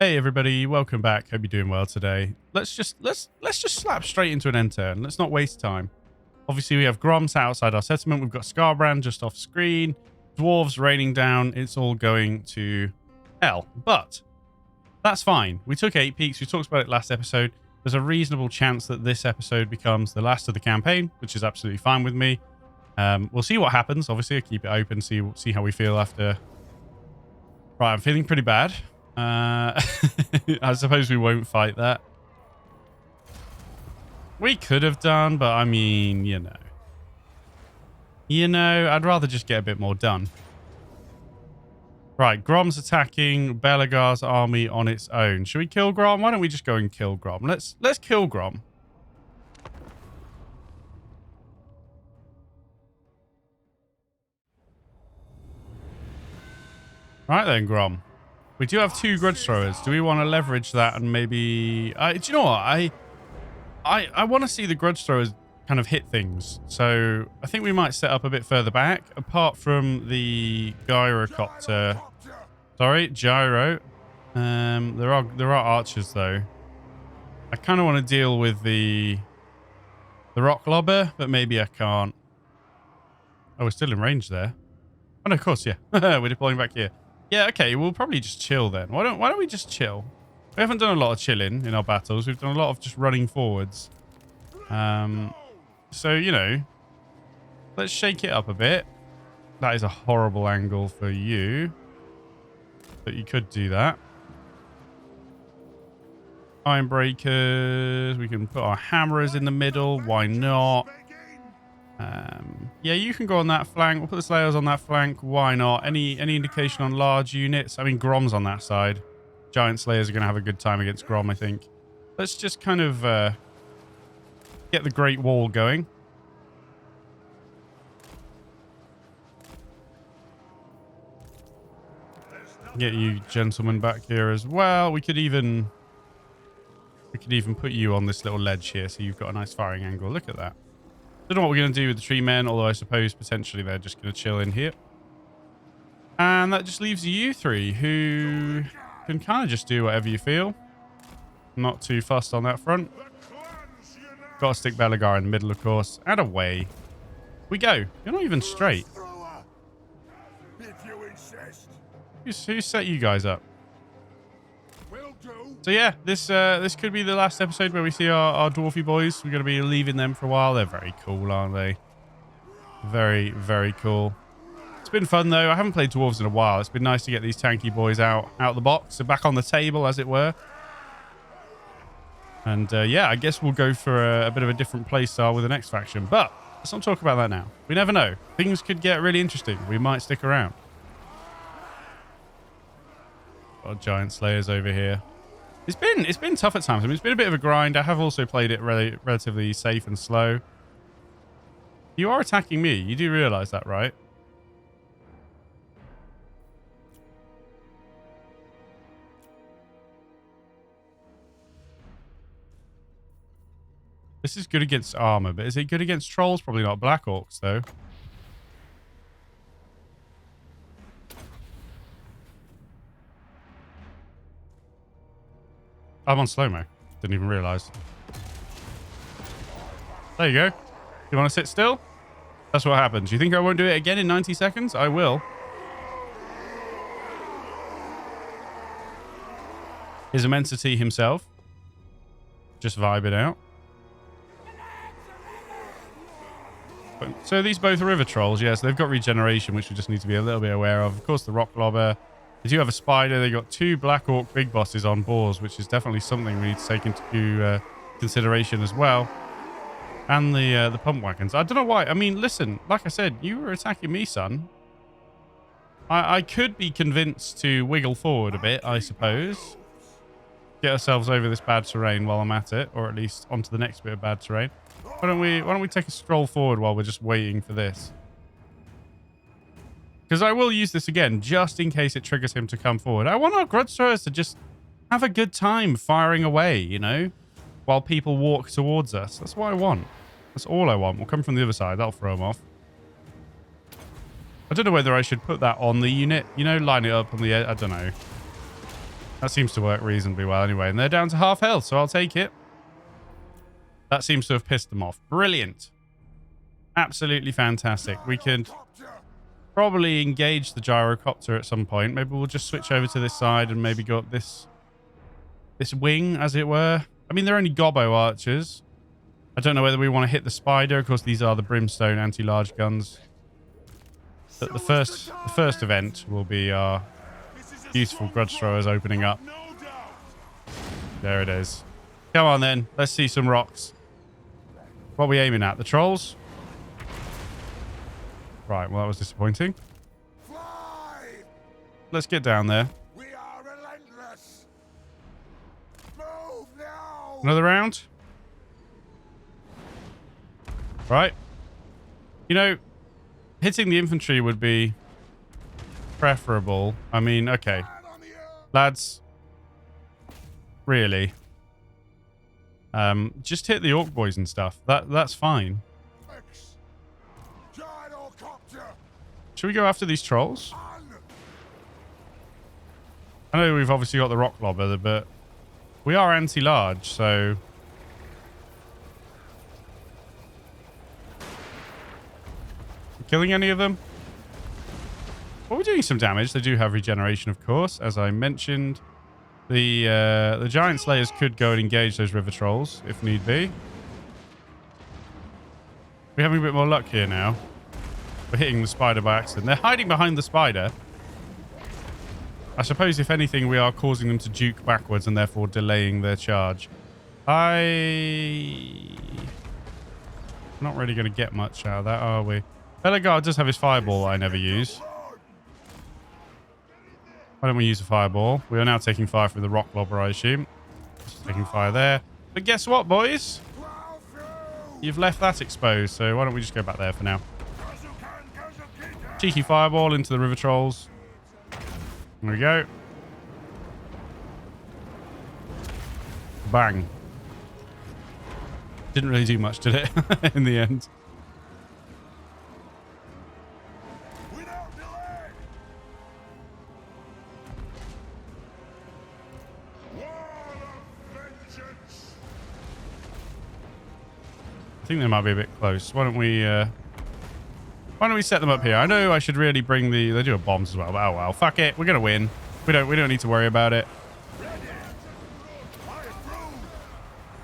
Hey everybody, welcome back. Hope you're doing well today. Let's just slap straight into an end turn. Let's not waste time. Obviously, we have Grom sat outside our settlement. We've got Scarbrand just off screen. Dwarves raining down. It's all going to hell. But that's fine. We took 8 peaks. We talked about it last episode. There's a reasonable chance that this episode becomes the last of the campaign, which is absolutely fine with me. We'll see what happens. Obviously, I'll keep it open, see how we feel after. Right, I'm feeling pretty bad. I suppose we won't fight that. We could have done, but I mean, you know, I'd rather just get a bit more done. Right, Grom's attacking Belegar's army on its own. Should we kill Grom? Why don't we just go and kill Grom? Let's kill Grom. Right then, Grom. We do have 2 grudge throwers. Do we want to leverage that and maybe... do you know what? I want to see the grudge throwers kind of hit things. So I think we might set up a bit further back. Apart from the gyrocopter. Sorry, gyro. There are archers though. I kind of want to deal with the rock lobber, but maybe I can't. Oh, we're still in range there. Oh no, of course, yeah. We're deploying back here. Yeah, okay, we'll probably just chill then. Why don't we just chill? We haven't done a lot of chilling in our battles. We've done a lot of just running forwards. So, you know, let's shake it up a bit. That is a horrible angle for you. But you could do that. Iron breakers. We can put our hammers in the middle. Why not? Yeah, you can go on that flank. We'll put the Slayers on that flank. Why not? Any indication on large units? I mean, Grom's on that side. Giant Slayers are going to have a good time against Grom, I think. Let's just kind of get the Great Wall going. Get you gentlemen back here as well. We could even put you on this little ledge here so you've got a nice firing angle. Look at that. Don't know what we're going to do with the tree men, although I suppose potentially they're just going to chill in here. And that just leaves you 3 who can kind of just do whatever you feel. Not too fussed on that front. Got to stick Belegar in the middle, of course. And away we go. You're not even straight. Who set you guys up? So yeah, this could be the last episode where we see our dwarfy boys. We're going to be leaving them for a while. They're very cool, aren't they? Very, very cool. It's been fun, though. I haven't played dwarves in a while. It's been nice to get these tanky boys out the box. So back on the table, as it were. And yeah, I guess we'll go for a bit of a different play style with the next faction. But let's not talk about that now. We never know. Things could get really interesting. We might stick around. Got giant slayers over here. It's been tough at times. I mean, it's been a bit of a grind. I have also played it relatively safe and slow. You are attacking me. You do realize that, right? This is good against armor, but is it good against trolls? Probably not. Black orcs, though. I'm on slow-mo. Didn't even realize. There you go. You want to sit still? That's what happens. You think I won't do it again in 90 seconds? I will. His immensity himself. Just vibing out. So these both are river trolls. Yes, they've got regeneration, which we just need to be a little bit aware of. Of course, the rock lobber. They do have a spider. They got 2 black orc big bosses on boars, which is definitely something we need to take into consideration as well. And the pump wagons. I don't know why. I mean, listen, like I said, you were attacking me, son. I could be convinced to wiggle forward a bit, I suppose. Get ourselves over this bad terrain while I'm at it, or at least onto the next bit of bad terrain. Why don't we take a stroll forward while we're just waiting for this? Because I will use this again, just in case it triggers him to come forward. I want our grudge throwers to just have a good time firing away, you know, while people walk towards us. That's what I want. That's all I want. We'll come from the other side. That'll throw them off. I don't know whether I should put that on the unit, you know, line it up on the edge. I don't know. That seems to work reasonably well anyway. And they're down to half health, so I'll take it. That seems to have pissed them off. Brilliant. Absolutely fantastic. We could probably engage the gyrocopter at some point. Maybe we'll just switch over to this side and maybe go up this wing, as it were. I mean, they're only gobbo archers. I don't know whether we want to hit the spider. Of course, these are the brimstone anti-large guns. But the first event will be our beautiful grudge throwers opening up. There it is. Come on then. Let's see some rocks. What are we aiming at? The trolls? Right, well, that was disappointing. Let's get down there. We are relentless. Move now. Another round? Right. You know, hitting the infantry would be preferable. I mean, okay. Lads. Really. Just hit the orc boys and stuff. That's fine. Should we go after these trolls? I know we've obviously got the rock lobber, but we are anti-large, so... Killing any of them? Well, we're doing some damage. They do have regeneration, of course, as I mentioned. The giant slayers could go and engage those river trolls if need be. We're having a bit more luck here now. We're hitting the spider by accident. They're hiding behind the spider. I suppose, if anything, we are causing them to juke backwards and therefore delaying their charge. I'm not really going to get much out of that, are we? Belegar does have his fireball I never use. Why don't we use a fireball? We are now taking fire from the rock lobber, I assume. Just taking fire there. But guess what, boys? You've left that exposed, so why don't we just go back there for now? Cheeky fireball into the river trolls. There we go. Bang. Didn't really do much, did it? In the end. I think they might be a bit close. Why don't we set them up here? I know I should really bring they do have bombs as well, but oh well. Fuck it. We're gonna win. We don't need to worry about it.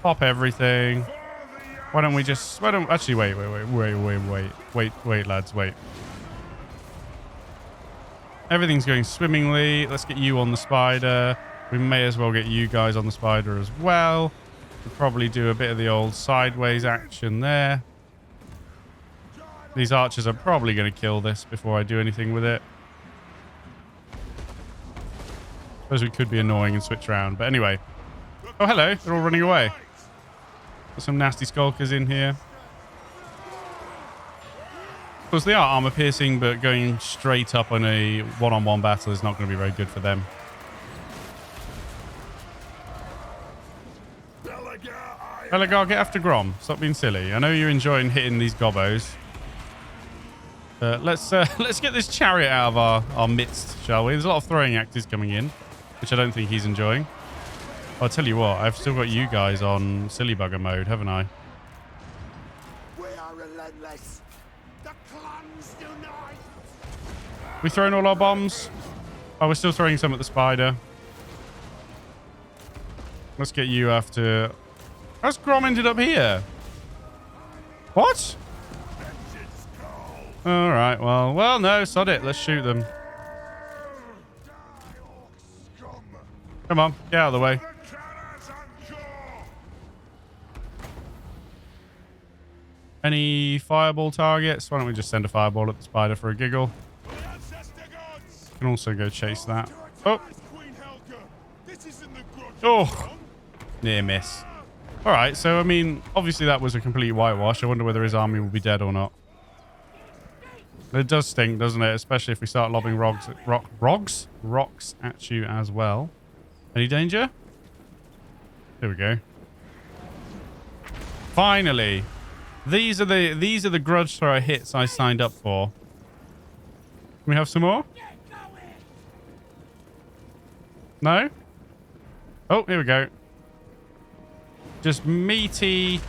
Pop everything. Why don't actually wait, lads, wait. Everything's going swimmingly. Let's get you on the spider. We may as well get you guys on the spider as well. We'll probably do a bit of the old sideways action there. These archers are probably going to kill this before I do anything with it. Suppose we could be annoying and switch around, but anyway. Oh, hello. They're all running away. Got some nasty skulkers in here. Of course, they are armor piercing, but going straight up on a one-on-one battle is not going to be very good for them. Belegar, get after Grom. Stop being silly. I know you're enjoying hitting these gobbos. Let's get this chariot out of our midst, shall we? There's a lot of throwing axes coming in, which I don't think he's enjoying. I'll tell you what, I've still got you guys on silly bugger mode, haven't I? We are relentless. The clans unite. We throwing all our bombs? Oh, we're still throwing some at the spider. Let's get you after... How's Grom ended up here? What? All right, well, no, sod it. Let's shoot them. Come on, get out of the way. Any fireball targets? Why don't we just send a fireball at the spider for a giggle? Can also go chase that. Oh. Oh. Near miss. All right, so, I mean, obviously that was a complete whitewash. I wonder whether his army will be dead or not. It does stink, doesn't it? Especially if we start lobbing rocks at you as well. Any danger? There we go. Finally. These are the grudge thrower hits I signed up for. Can we have some more? No? Oh, here we go. Just meaty,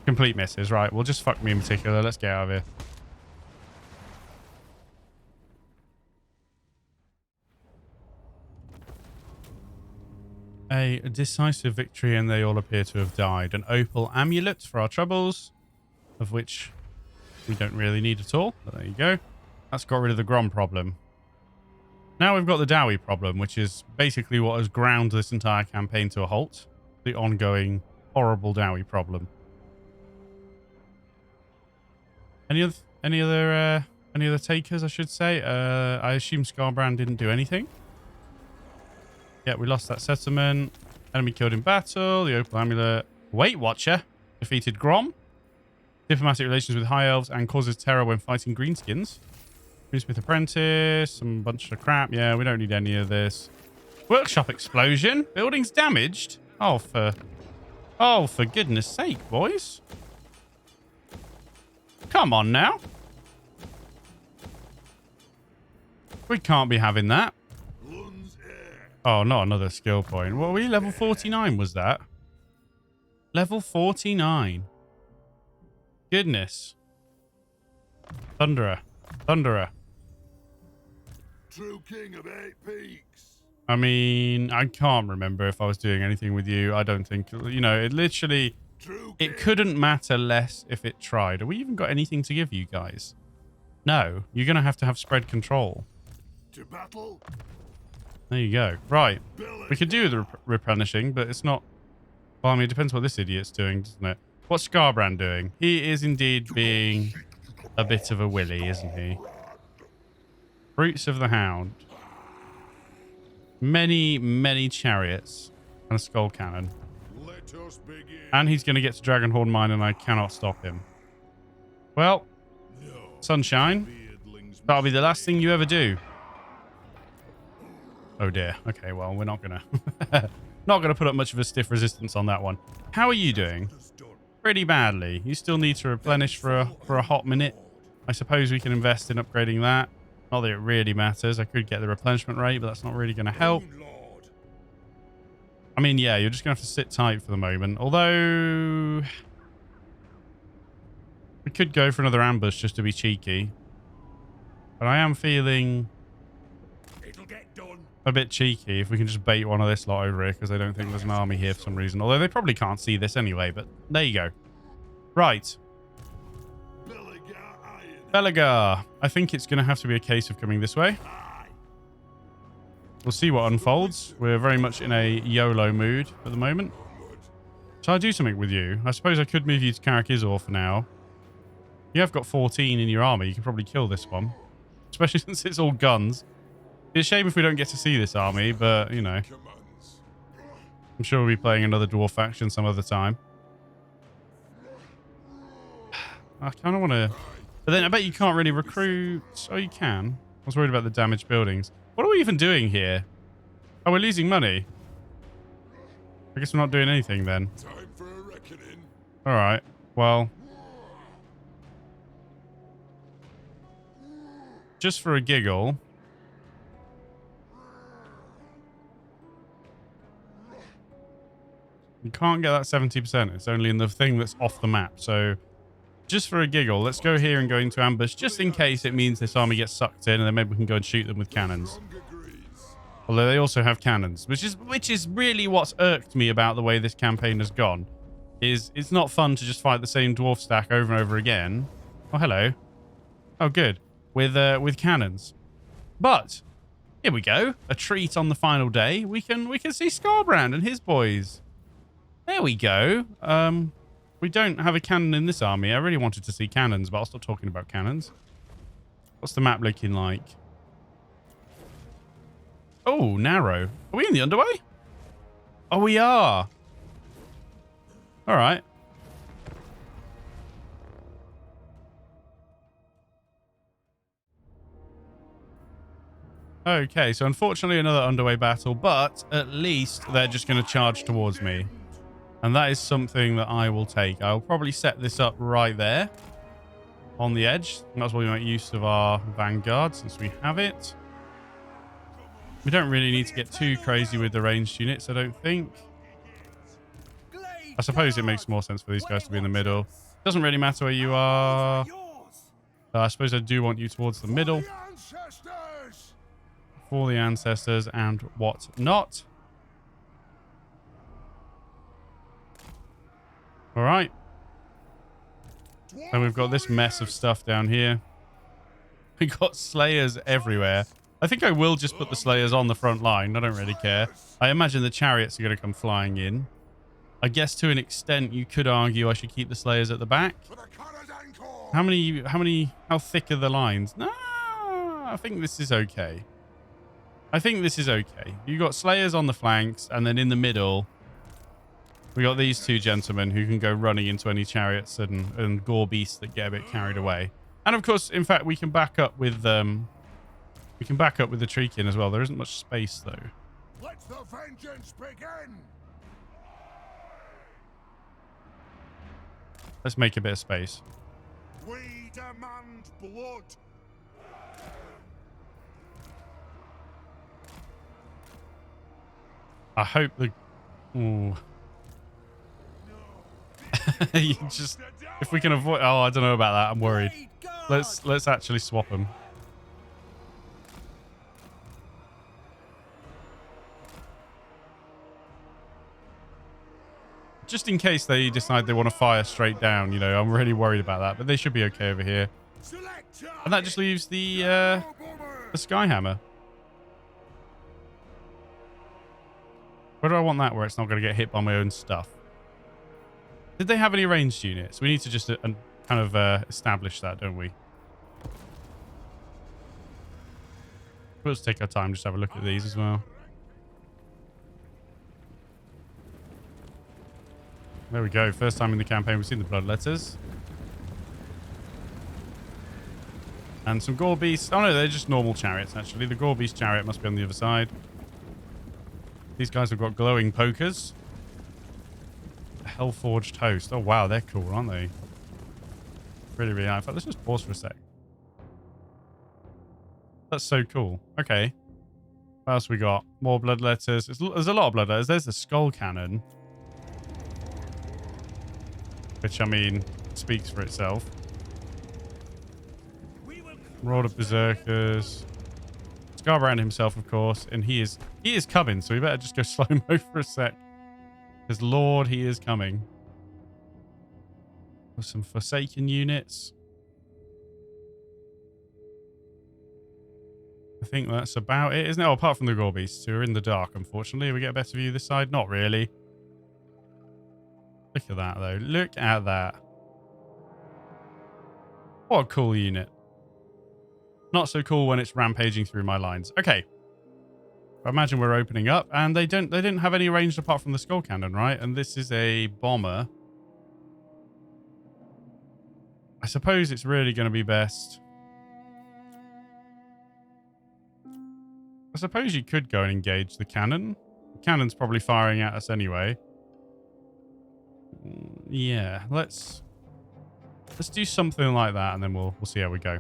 complete misses. Right, well, just fuck me in particular. Let's get out of here. A decisive victory, and they all appear to have died. An opal amulet for our troubles, of which we don't really need at all. But there you go. That's got rid of the Grom problem. Now we've got the Dowie problem, which is basically what has ground this entire campaign to a halt. The ongoing horrible Dowie problem. Any other takers, I should say? I assume Scarbrand didn't do anything. Yeah, we lost that settlement. Enemy killed in battle. The opal amulet. Weight Watcher defeated Grom. Diplomatic relations with High Elves and causes terror when fighting Greenskins. Greensmith Apprentice, some bunch of crap. Yeah, we don't need any of this. Workshop explosion. Buildings damaged. Oh, for goodness sake, boys. Come on now. We can't be having that. Oh, not another skill point. What were we? Level 49 was that? Level 49. Goodness. Thunderer. Thunderer. True king of 8 peaks. I mean, I can't remember if I was doing anything with you. I don't think, you know, it literally, it couldn't matter less if it tried. Have we even got anything to give you guys? No, you're going to have spread control. To battle. There you go. Right. We could do the replenishing, but it's not, well, I mean, it depends what this idiot's doing, doesn't it? What's Scarbrand doing? He is indeed being a bit of a willy, isn't he? Fruits of the Hound. Many, many chariots and a skull cannon. Let us begin. And he's going to get to Dragonhorn Mine, and I cannot stop him. Well, sunshine. That'll be the last thing you ever do. Oh dear. Okay, well, we're not going to put up much of a stiff resistance on that one. How are you doing? Pretty badly. You still need to replenish for a hot minute. I suppose we can invest in upgrading that. Not that it really matters. I could get the replenishment rate, but that's not really going to help. I mean, yeah, you're just going to have to sit tight for the moment. Although, we could go for another ambush just to be cheeky. But I am feeling a bit cheeky if we can just bait one of this lot over here, because I don't think there's an army here for some reason. Although they probably can't see this anyway, but there you go. Right. Belegar. I think it's going to have to be a case of coming this way. We'll see what unfolds. We're very much in a YOLO mood at the moment. Shall I do something with you? I suppose I could move you to Karakizor for now. You have got 14 in your army. You could probably kill this one. Especially since it's all guns. It's a shame if we don't get to see this army, but, you know. I'm sure we'll be playing another dwarf faction some other time. I kind of want to... But then I bet you can't really recruit. Oh, you can. I was worried about the damaged buildings. What are we even doing here? Oh, we're losing money. I guess we're not doing anything then. Time for a reckoning. All right. Well, just for a giggle. You can't get that 70%. It's only in the thing that's off the map. So just for a giggle, let's go here and go into ambush, just in case it means this army gets sucked in, and then maybe we can go and shoot them with cannons. Although they also have cannons, which is really what's irked me about the way this campaign has gone. Is it's not fun to just fight the same dwarf stack over and over again. Oh, hello. Oh, good. With cannons. But here we go. A treat on the final day. We can see Scarbrand and his boys. There we go. We don't have a cannon in this army. I really wanted to see cannons, but I'll stop talking about cannons. What's the map looking like? Oh, narrow. Are we in the underway? Oh, we are. All right. Okay, so unfortunately another underway battle, but at least they're just going to charge towards me. And that is something that I will take. I'll probably set this up right there on the edge. That's why we make use of our vanguard since we have it. We don't really need to get too crazy with the ranged units, I don't think. I suppose it makes more sense for these guys to be in the middle. Doesn't really matter where you are. I suppose I do want you towards the middle. For the ancestors and what not. All right. And we've got this mess of stuff down here. We got slayers everywhere. I think I will just put the slayers on the front line. I don't really care. I imagine the chariots are going to come flying in. I guess to an extent you could argue I should keep the slayers at the back. How thick are the lines? No, I think this is okay. I think this is okay. You got slayers on the flanks, and then in the middle, we got these two gentlemen who can go running into any chariots and gore beasts that get a bit carried away. And of course, in fact, we can back up with the Treekin as well. There isn't much space though. Let the vengeance begin. Let's make a bit of space. We demand blood. I hope the... Ooh. You just... If we can avoid... Oh, I don't know about that. I'm worried. Let's actually swap them. Just in case they decide they want to fire straight down, you know, I'm really worried about that. But they should be okay over here. And that just leaves the Skyhammer. Where do I want that where it's not going to get hit by my own stuff? Did they have any ranged units? We need to just kind of establish that, don't we? Let's take our time, just have a look at these as well. There we go. First time in the campaign we've seen the blood letters. And some gore beasts. Oh no, they're just normal chariots actually. The gore beast chariot must be on the other side. These guys have got glowing pokers. Hellforged host. Oh wow, they're cool, aren't they? Really, really nice. In fact, let's just pause for a sec. That's so cool. Okay. What else we got? More blood letters. There's a lot of blood letters. There's the skull cannon. Which, I mean, speaks for itself. Roll of Berserkers. Scarbrand himself, of course. And he is coming, so we better just go slow-mo for a sec. Because, Lord, he is coming. With some Forsaken units. I think that's about it, isn't it? Oh, apart from the Gore Beasts, who are in the dark, unfortunately. We get a better view this side? Not really. Look at that, though. Look at that. What a cool unit. Not so cool when it's rampaging through my lines. Okay. I imagine we're opening up, and they didn't have any ranged apart from the skull cannon, right? And this is a bomber. I suppose it's really going to be best. I suppose you could go and engage the cannon. The cannon's probably firing at us anyway. Yeah, let's do something like that, and then we'll see how we go.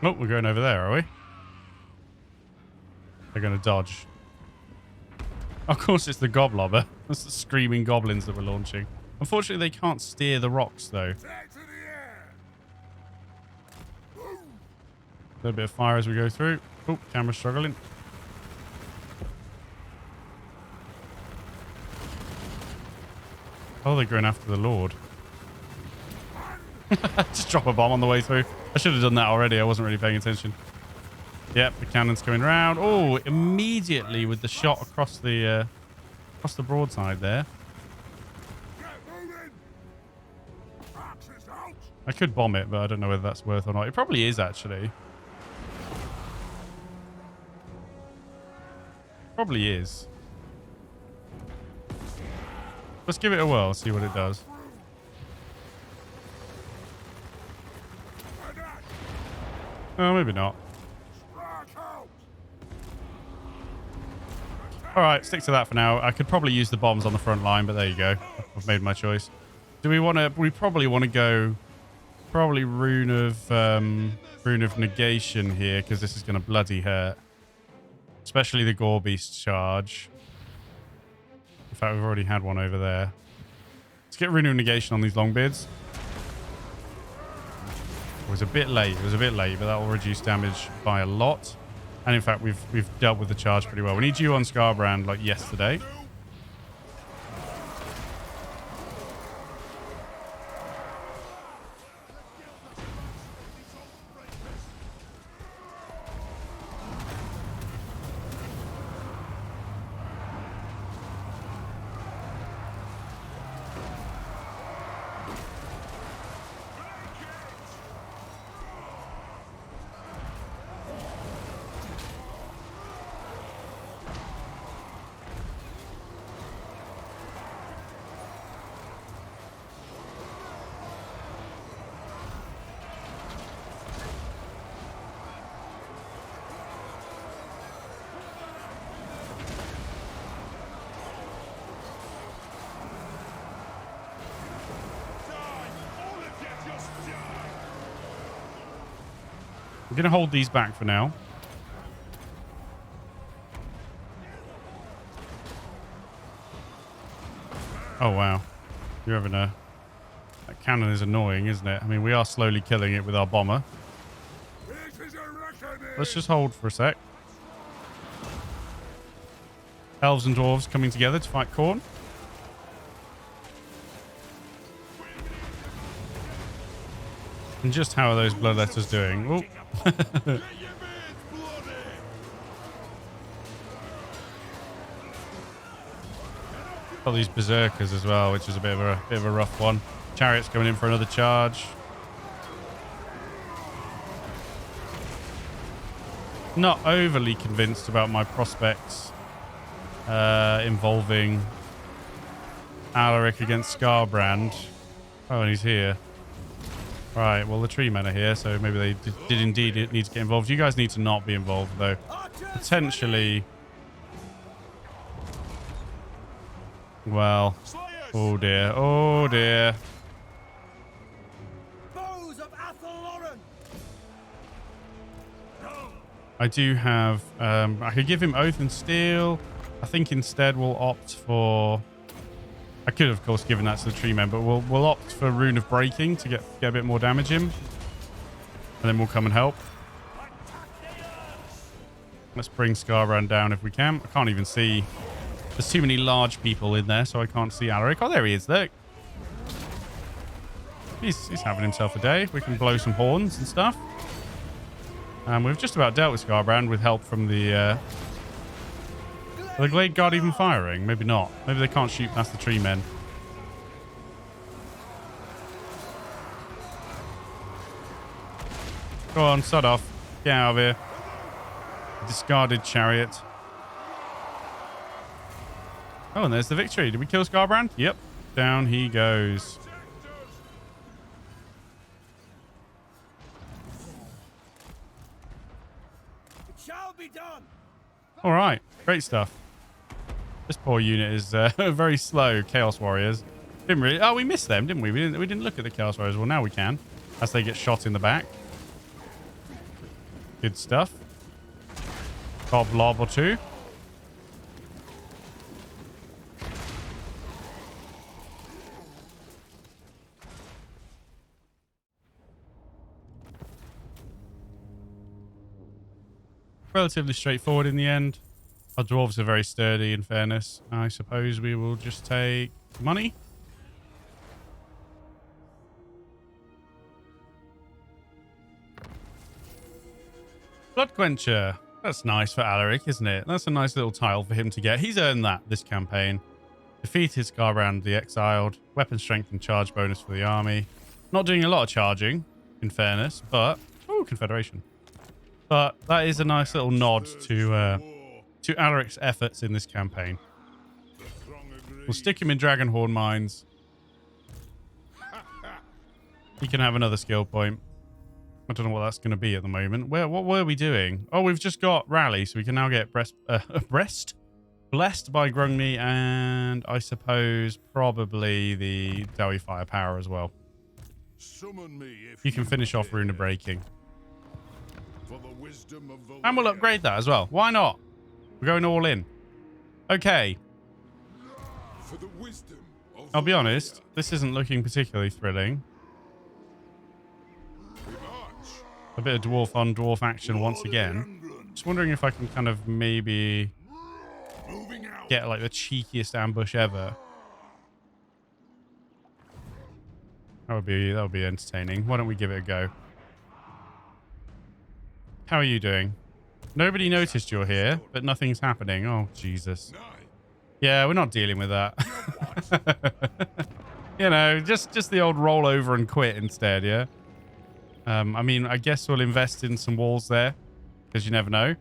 Oh, we're going over there, are we? They're going to dodge. Of course, it's the Goblobber. That's the screaming goblins that we're launching. Unfortunately, they can't steer the rocks, though. A little bit of fire as we go through. Oh, camera's struggling. Oh, they're going after the Lord. Just drop a bomb on the way through. I should have done that already. I wasn't really paying attention. Yep, the cannon's coming around. Oh, immediately with the shot across the broadside there. I could bomb it, but I don't know whether that's worth or not. It probably is, actually. Probably is. Let's give it a whirl, see what it does. Oh, maybe not. All right, stick to that for now. I could probably use the bombs on the front line, but there you go. I've made my choice. Do we want to... We probably want to go... Probably rune of negation here, because this is going to bloody hurt. Especially the Gore Beast charge. In fact, we've already had one over there. Let's get rune of negation on these longbeards. It was a bit late. It was a bit late, but that will reduce damage by a lot. And in fact, we've dealt with the charge pretty well. We need you on Scarbrand like yesterday. I'm going to hold these back for now. Oh, wow. You're having a... That cannon is annoying, isn't it? I mean, we are slowly killing it with our bomber. Let's just hold for a sec. Elves and dwarves coming together to fight Khorne. And just how are those bloodletters doing? Oh. Got these berserkers as well, which is a bit of a rough one. Chariots coming in for another charge. Not overly convinced about my prospects involving Alaric against Scarbrand. Oh, and he's here. Right, well, the tree men are here, so maybe they did indeed need to get involved. You guys need to not be involved, though. Potentially... Well... Oh, dear. Oh, dear. I do have... I could give him Oath and Steel. I think instead we'll opt for... I could, of course, given that to the tree men, but we'll opt for Rune of Breaking to get a bit more damage in. And then we'll come and help. Let's bring Scarbrand down if we can. I can't even see... There's too many large people in there, so I can't see Alaric. Oh, there he is. Look. He's having himself a day. We can blow some horns and stuff. We've just about dealt with Scarbrand with help from the... Are the Glade Guard even firing? Maybe not. Maybe they can't shoot past the tree men. Go on, sod off. Get out of here. Discarded chariot. Oh, and there's the victory. Did we kill Scarbrand? Yep. Down he goes. It shall be done. All right. Great stuff. This poor unit is very slow. Chaos Warriors. Didn't really... Oh, we missed them, didn't we? We didn't look at the Chaos Warriors. Well, now we can. As they get shot in the back. Good stuff. Bob lob or two. Relatively straightforward in the end. Our dwarves are very sturdy, in fairness. I suppose we will just take money. Blood Quencher. That's nice for Alaric, isn't it? That's a nice little tile for him to get. He's earned that this campaign. Defeated Scarbrand the Exiled. Weapon strength and charge bonus for the army. Not doing a lot of charging, in fairness, but... Oh, Confederation. But that is a nice little nod to Alaric's efforts in this campaign. We'll stick him in Dragonhorn Mines. He can have another skill point. I don't know what that's going to be at the moment. What were we doing? Oh, we've just got Rally, so we can now get Breast. Blessed by Grungni, and I suppose probably the Dewi firepower as well. Summon me if You can finish off dare. Rune of Breaking. For the wisdom of the And we'll land. upgrade that as well. Why not? We're going all in. Okay. For the wisdom of I'll the be honest. warrior. This isn't looking particularly thrilling. We march. A bit of dwarf on dwarf action once Lord of again. England. Just wondering if I can kind of maybe Moving out. get like the cheekiest ambush ever. That would be entertaining. Why don't we give it a go? How are you doing? Nobody noticed you're here, but nothing's happening. Oh, Jesus. Nay. Yeah, we're not dealing with that. You know, just the old roll over and quit instead, yeah? I mean, I guess we'll invest in some walls there, because you never know.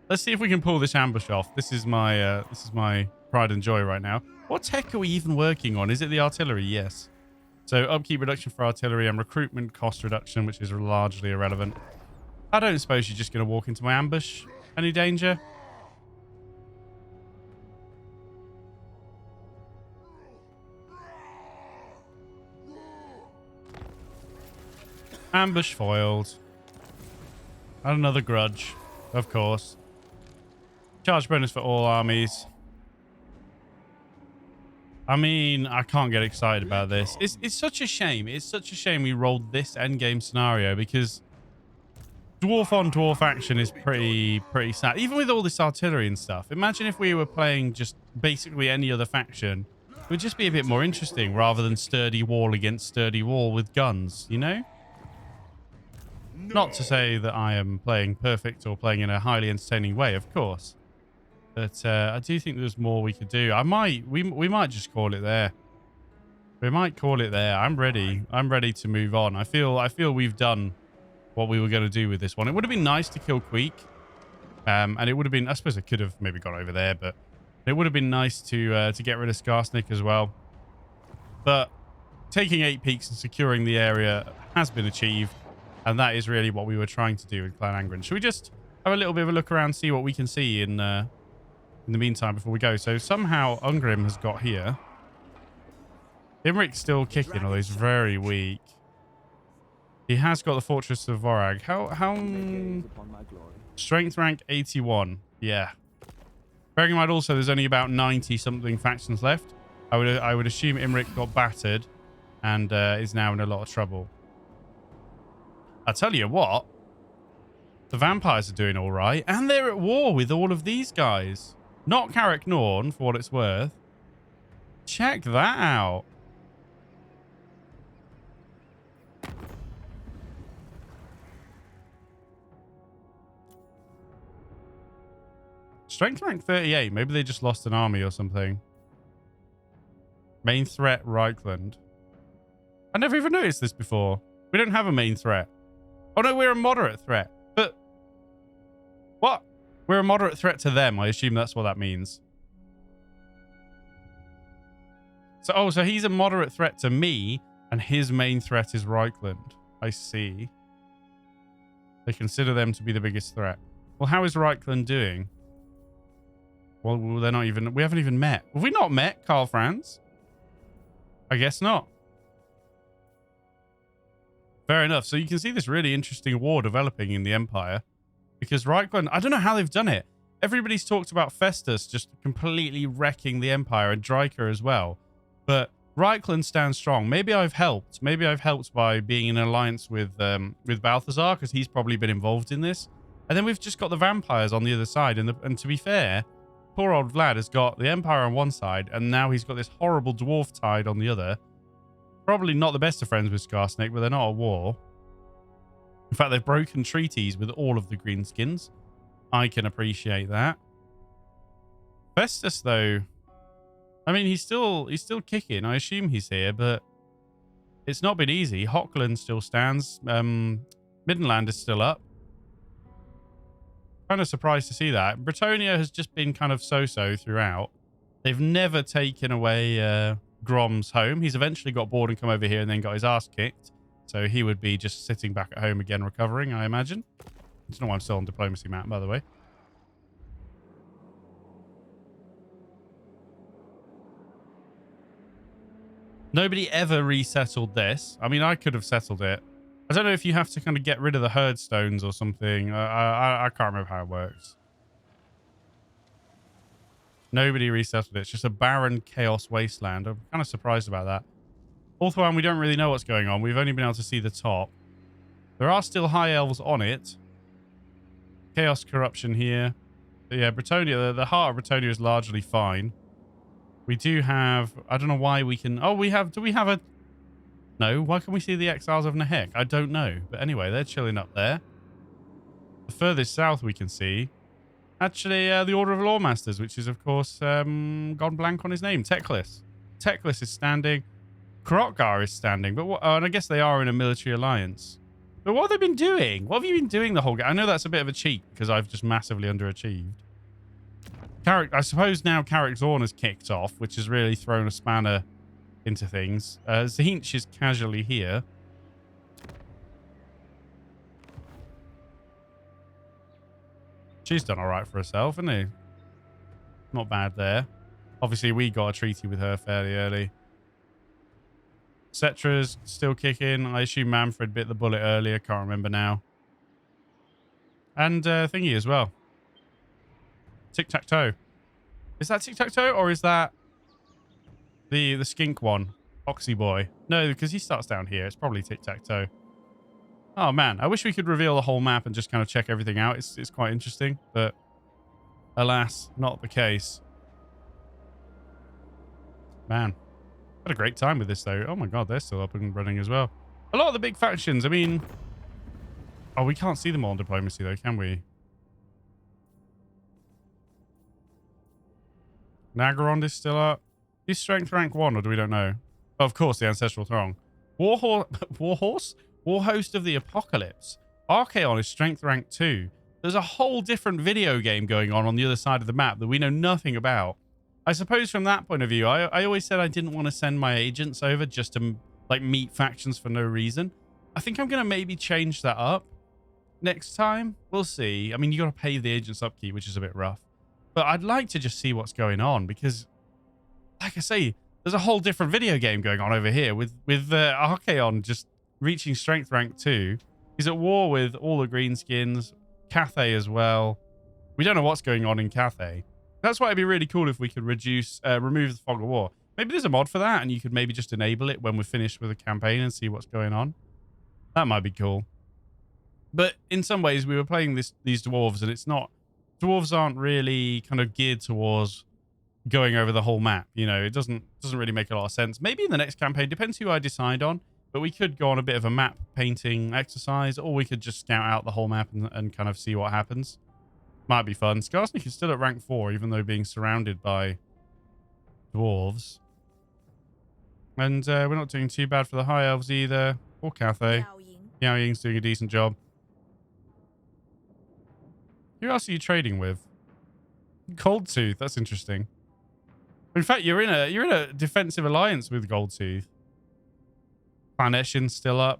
Let's see if we can pull this ambush off. This is my pride and joy right now. What tech are we even working on? Is it the artillery? Yes. So upkeep reduction for artillery and recruitment cost reduction, which is largely irrelevant. I don't suppose you're just going to walk into my ambush. Any danger? Ambush foiled. And another grudge, of course. Charge bonus for all armies. I mean, I can't get excited about this. It's such a shame. It's such a shame we rolled this endgame scenario because dwarf on dwarf action is pretty sad. Even with all this artillery and stuff. Imagine if we were playing just basically any other faction. It would just be a bit more interesting rather than sturdy wall against sturdy wall with guns, you know? Not to say that I am playing perfect or playing in a highly entertaining way, of course. But I do think there's more we could do. We might just call it there. We might call it there. I'm ready. I'm ready to move on. I feel we've done what we were going to do with this one. It would have been nice to kill Queek. And it would have been, I suppose I could have maybe gone over there, but it would have been nice to get rid of Skarsnik as well. But taking 8 peaks and securing the area has been achieved. And that is really what we were trying to do with Clan Angren. Should we just have a little bit of a look around, see what we can see in the meantime before we go? So somehow Ungrim has got here. Imric's still kicking, although he's very weak. He has got the Fortress of Vorag. How strength rank 81. Yeah. Bearing in mind also there's only about 90 something factions left. I would assume Imric got battered and is now in a lot of trouble. I tell you what, the vampires are doing all right, and they're at war with all of these guys. Not Carrick Norn, for what it's worth. Check that out. Strength rank 38. Maybe they just lost an army or something. Main threat, Reichland. I never even noticed this before. We don't have a main threat. Oh no, we're a moderate threat. But what? We're a moderate threat to them. I assume that's what that means. So, so he's a moderate threat to me, and his main threat is Reichland. I see. They consider them to be the biggest threat. Well, how is Reichland doing? Well, they're not even... We haven't even met. Have we not met, Karl Franz? I guess not. Fair enough. So you can see this really interesting war developing in the Empire. Because Reichland... I don't know how they've done it. Everybody's talked about Festus just completely wrecking the Empire, and Dryker as well. But Reichland stands strong. Maybe I've helped. Maybe I've helped by being in an alliance with Balthazar, because he's probably been involved in this. And then we've just got the vampires on the other side. And to be fair, poor old Vlad has got the Empire on one side, and now he's got this horrible dwarf tide on the other. Probably not the best of friends with Skarsnik, but they're not at war. In fact, they've broken treaties with all of the Greenskins. I can appreciate that. Festus, though, I mean, he's still kicking. I assume he's here, but it's not been easy. Hochland still stands. Middenland is still up. Kind of surprised to see that. Bretonia has just been kind of so-so throughout. They've never taken away Grom's home. He's eventually got bored and come over here and then got his ass kicked. So he would be just sitting back at home again, recovering, I imagine. I don't know why I'm still on diplomacy, Matt, by the way. Nobody ever resettled this. I mean, I could have settled it. I don't know if you have to kind of get rid of the herd stones or something. I can't remember how it works. Nobody resettled it. It's just a barren chaos wasteland. I'm kind of surprised about that. Ulthuan, we don't really know what's going on. We've only been able to see the top. There are still high elves on it. Chaos corruption here. But yeah, Bretonia, the heart of Bretonia is largely fine. We do have... I don't know why we can... Oh, we have... Do we have a... No, why can we see the exiles of Nahek? I don't know. But anyway, they're chilling up there. The furthest south we can see... Actually, the Order of Lawmasters, which is, of course, gone blank on his name. Teclis. Teclis is standing. Krotgar is standing. But what, and I guess they are in a military alliance. But what have they been doing? What have you been doing the whole game? I know that's a bit of a cheat because I've just massively underachieved. I suppose now Carrick Zorn has kicked off, which has really thrown a spanner into things. Zahinch is casually here. She's done all right for herself, isn't she? Not bad there. Obviously, we got a treaty with her fairly early. Cetra's still kicking. I assume Manfred bit the bullet earlier. Can't remember now. And Thingy as well. Tic-tac-toe. Is that tic-tac-toe or is that the skink one? Oxy boy. No, because he starts down here. It's probably tic-tac-toe. Oh, man. I wish we could reveal the whole map and just kind of check everything out. It's quite interesting, but alas, not the case. Man. Had a great time with this, though. Oh, my God. They're still up and running as well. A lot of the big factions. I mean... Oh, we can't see them all in diplomacy, though, can we? Nagarond is still up. Is strength rank 1, or do we don't know? Oh, of course, the Ancestral Throng. Warhorse? Warhost of the Apocalypse. Archaon is strength rank 2. There's a whole different video game going on the other side of the map that we know nothing about. I suppose from that point of view, I always said I didn't want to send my agents over just to like meet factions for no reason. I think I'm going to maybe change that up next time. We'll see. I mean, you got to pay the agents upkeep, which is a bit rough. But I'd like to just see what's going on because, like I say, there's a whole different video game going on over here with Archaon just reaching strength rank 2. He's at war with all the greenskins, Cathay as well. We don't know what's going on in Cathay. That's why it'd be really cool if we could remove the fog of war. Maybe there's a mod for that and you could maybe just enable it when we're finished with the campaign and see what's going on. That might be cool. But in some ways, we were playing these dwarves and it's not... Dwarves aren't really kind of geared towards going over the whole map. You know, it doesn't really make a lot of sense. Maybe in the next campaign, depends who I decide on. But we could go on a bit of a map painting exercise, or we could just scout out the whole map and kind of see what happens. Might be fun. Skarsnik is still at rank 4, even though being surrounded by dwarves. And we're not doing too bad for the high elves either, or Cathay. Yao Ying's doing a decent job. Who else are you trading with? Goldtooth. That's interesting. In fact, you're in a defensive alliance with Goldtooth. Planeshin's still up.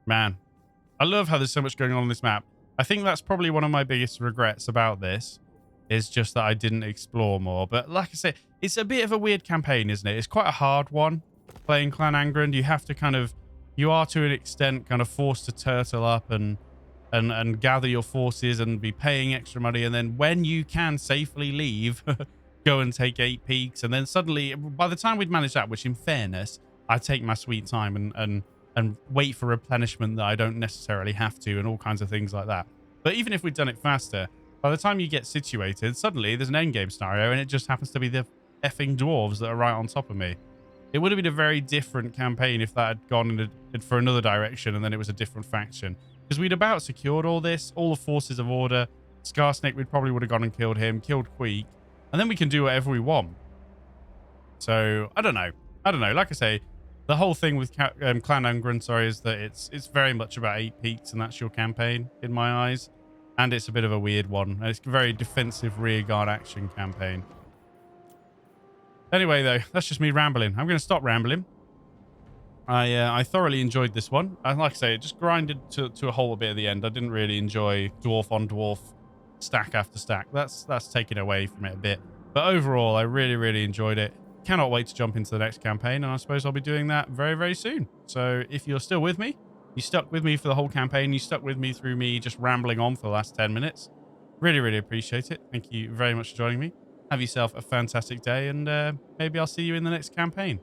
Man, I love how there's so much going on this map. I think that's probably one of my biggest regrets about this, is just that I didn't explore more. But like I say, it's a bit of a weird campaign, isn't it? It's quite a hard one. Playing Clan Angrand, you have to kind of, you are to an extent kind of forced to turtle up and gather your forces and be paying extra money. And then when you can safely leave, go and take 8 peaks. And then suddenly, by the time we'd managed that, which in fairness, I take my sweet time and wait for replenishment that I don't necessarily have to and all kinds of things like that. But even if we'd done it faster, by the time you get situated, suddenly there's an endgame scenario and it just happens to be the effing dwarves that are right on top of me. It would have been a very different campaign if that had gone for another direction and then it was a different faction. Because we'd about secured all this, all the forces of order. Skarsnik, we probably would have gone and killed him, killed Queek, and then we can do whatever we want. So, I don't know. Like I say, the whole thing with Clan Angrand, is that it's very much about 8 peaks and that's your campaign in my eyes. And it's a bit of a weird one. And it's a very defensive rearguard action campaign. Anyway, though, that's just me rambling. I'm going to stop rambling. I thoroughly enjoyed this one. And like I say, it just grinded to a whole bit at the end. I didn't really enjoy dwarf on dwarf, stack after stack. That's taken away from it a bit. But overall, I really, really enjoyed it. Cannot wait to jump into the next campaign, and I suppose I'll be doing that very, very soon. So if you're still with me, you stuck with me for the whole campaign, you stuck with me through me just rambling on for the last 10 minutes. Really, really appreciate it. Thank you very much for joining me. Have yourself a fantastic day, and maybe I'll see you in the next campaign.